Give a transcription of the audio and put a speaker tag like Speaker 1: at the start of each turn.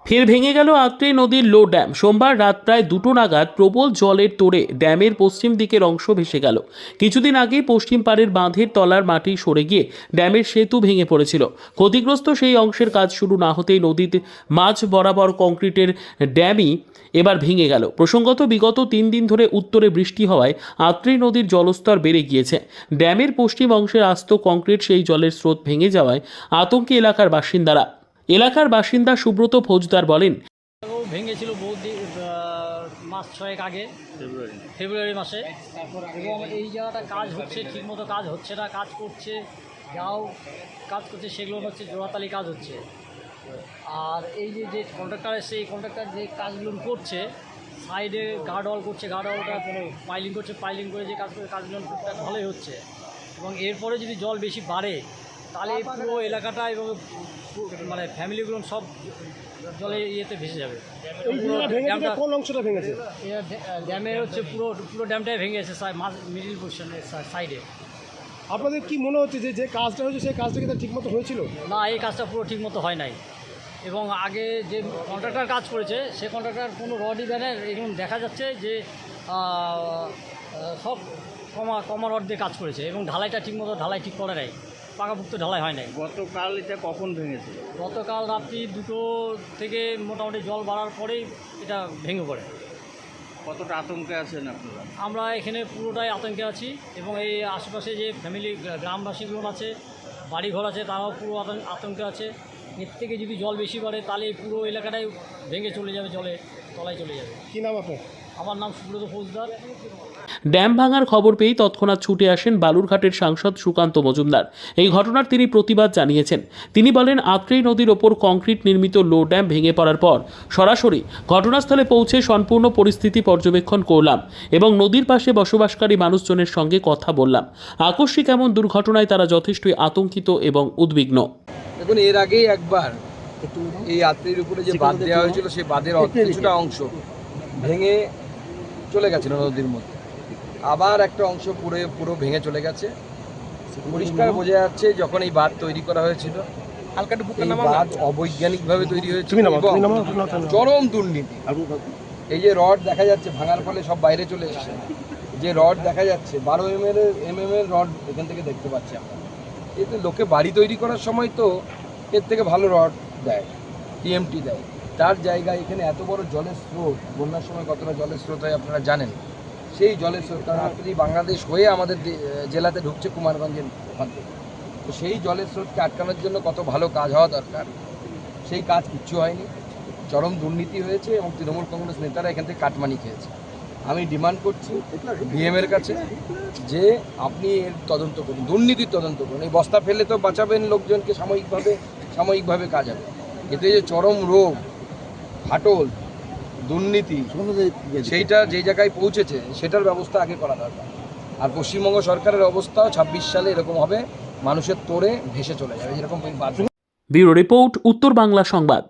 Speaker 1: ফের ভেঙে গেল আত্রেই নদীর লো ড্যাম। সোমবার রাত প্রায় 2টো নাগাদ প্রবল জলের তোড়ে ড্যামের পশ্চিম দিকের অংশ ভেসে গেল। কিছুদিন আগেই পশ্চিম পাড়ের বাঁধের তলার মাটি সরে গিয়ে ড্যামের সেতু ভেঙে পড়েছিল। ক্ষতিগ্রস্ত সেই অংশের কাজ শুরু না হতেই নদীতে মাঝ বরাবর কংক্রিটের ড্যামই এবার ভেঙে গেল। প্রসঙ্গত, বিগত 3 দিন ধরে উত্তরে বৃষ্টি হওয়ায় আত্রেই নদীর জলস্তর বেড়ে গিয়েছে। ড্যামের পশ্চিম অংশের আস্ত কংক্রিট সেই জলের স্রোত ভেঙে যাওয়ায় আতঙ্কে এলাকার বাসিন্দা সুব্রত ফৌজদার বলেন,
Speaker 2: ভেঙেছিল মাস 6 আগে, ফেব্রুয়ারি মাসে। এবং এই জায়গাটা কাজ হচ্ছে, ঠিকমতো কাজ হচ্ছে না। কাজ করছে, যাও কাজ করছে, সেগুলো হচ্ছে জোড়াতালি কাজ হচ্ছে। আর এই যে কন্ট্রাক্টর এসে, এই কন্ট্রাক্টর যে কাজগুলো করছে, সাইডে গার্ডওয়াল করছে, গার্ডওয়ালটা পাইলিং করছে, পাইলিং করে যে কাজগুলো টুকটাক ভালোই হচ্ছে। এবং এরপরে যদি জল বেশি বাড়ে তাহলে পুরো এলাকাটা এবং মানে ফ্যামিলিগুলো সব জলে ইয়েতে ভেসে যাবে।
Speaker 3: কোন অংশটা ভেঙেছে?
Speaker 2: ড্যামের হচ্ছে পুরো ড্যামটাই ভেঙে গেছে, মিডিল পোর্শনের সাইডে।
Speaker 3: আপনাদের কি মনে হচ্ছে যে কাজটা হয়েছে সেই কাজটা কি ঠিকমতো হয়েছিল?
Speaker 2: না, এই কাজটা পুরো ঠিকমতো হয় নাই। এবং আগে যে কন্ট্রাক্টর কাজ করেছে সে কন্ট্রাক্টর কোনো রডই দেয় না। এখন দেখা যাচ্ছে যে সব কমা রড দিয়ে কাজ করেছে এবং ঢালাইটা ঠিকমতো ঠিক করে নেয়, পাকাপুক্ত ঢালাই হয় নাই।
Speaker 4: গতকাল এটা কখন ভেঙেছে?
Speaker 2: গতকাল রাত্রি 2টো থেকে মোটামুটি জল বাড়ার পরেই এটা ভেঙে পড়ে।
Speaker 4: কতটা আতঙ্কে আছেন আপনারা?
Speaker 2: আমরা এখানে পুরোটাই আতঙ্কে আছি এবং এই আশেপাশে যে ফ্যামিলি গ্রামবাসীগুলো আছে, বাড়িঘর আছে, তারাও পুরো আতঙ্কে আছে। এর থেকে যদি জল বেশি বাড়ে তাহলে এই পুরো এলাকাটাই ভেঙে চলে যাবে, জলে তলায় চলে যাবে।
Speaker 3: কি নাম আপনার?
Speaker 2: আমার নাম সুব্রত ফৌজদার।
Speaker 1: ড্যাম ভাঙার খবর পেয়েই তৎক্ষণাৎ ছুটে আসেন বালুরঘাটের সাংসদ সুকান্ত মজুমদার। এই ঘটনার তিনি প্রতিবাদ জানিয়েছেন। তিনি বলেন, আত্রেই নদীর ওপর কংক্রিট নির্মিত লো ড্যাম ভেঙে পড়ার পর সরাসরি ঘটনাস্থলে পৌঁছে সম্পূর্ণ পরিস্থিতি পর্যবেক্ষণ করলাম এবং নদীর পাশে বসবাসকারী মানুষজনের সঙ্গে কথা বললাম। আকস্মিক এমন দুর্ঘটনায় তারা যথেষ্টই আতঙ্কিত এবং উদ্বিগ্ন।
Speaker 5: দেখুন, এর আগেই একবার এই আত্রেইর উপরে যে বাঁধ দেওয়া হয়েছিল সেই বাঁধের কিছুটা অংশ ভেঙে চলে গেছিল নদীর মধ্যে। আবার একটা অংশ পুরো ভেঙে চলে গেছে। পরিষ্কার বোঝা যাচ্ছে যখন এই বাঁধ তৈরি করা হয়েছিল এই বাঁধ অবৈজ্ঞানিকভাবে তৈরি হয়েছিল এবং চরম দুর্নীতি। এই যে রড দেখা যাচ্ছে ভাঙার ফলে সব বাইরে চলে এসছে, যে রড দেখা যাচ্ছে 12 mm এর রড এখান থেকে দেখতে পাচ্ছি আমরা। এতে লোকে বাড়ি তৈরি করার সময় তো এর থেকে ভালো রড দেয়, টিএমটি দেয়। তার জায়গায় এখানে এত বড় জলের স্রোত, বন্যার সময় কতটা জলের স্রোত হয় আপনারা জানেন। সেই জলের স্রোত, কারণ আপনি বাংলাদেশ হয়ে আমাদের জেলাতে ঢুকছে কুমারগঞ্জের ওখান থেকে, তো সেই জলের স্রোতকে আটকানোর জন্য কত ভালো কাজ হওয়া দরকার, সেই কাজ কিচ্ছু হয়নি। চরম দুর্নীতি হয়েছে এবং তৃণমূল কংগ্রেস নেতারা এখান থেকে কাটমানি খেয়েছে। আমি ডিমান্ড করছি ডিএমের কাছে যে আপনি এর তদন্ত করুন, দুর্নীতির তদন্ত করুন। এই বস্তা ফেলে তো বাঁচাবেন লোকজনকে, সাময়িকভাবে কাজ হবে, এতে যে চরম রোগ, ফাটল, দুর্নীতি সেইটা যেই জায়গায় পৌঁছেছে সেটার ব্যবস্থা আগে করা দরকার। আর পশ্চিমবঙ্গ সরকারের অবস্থাও 26 সালে এরকম হবে, মানুষের তোড়ে ভেসে চলে যাবে যেরকম।
Speaker 1: ব্যুরো রিপোর্ট, উত্তর বাংলা সংবাদ।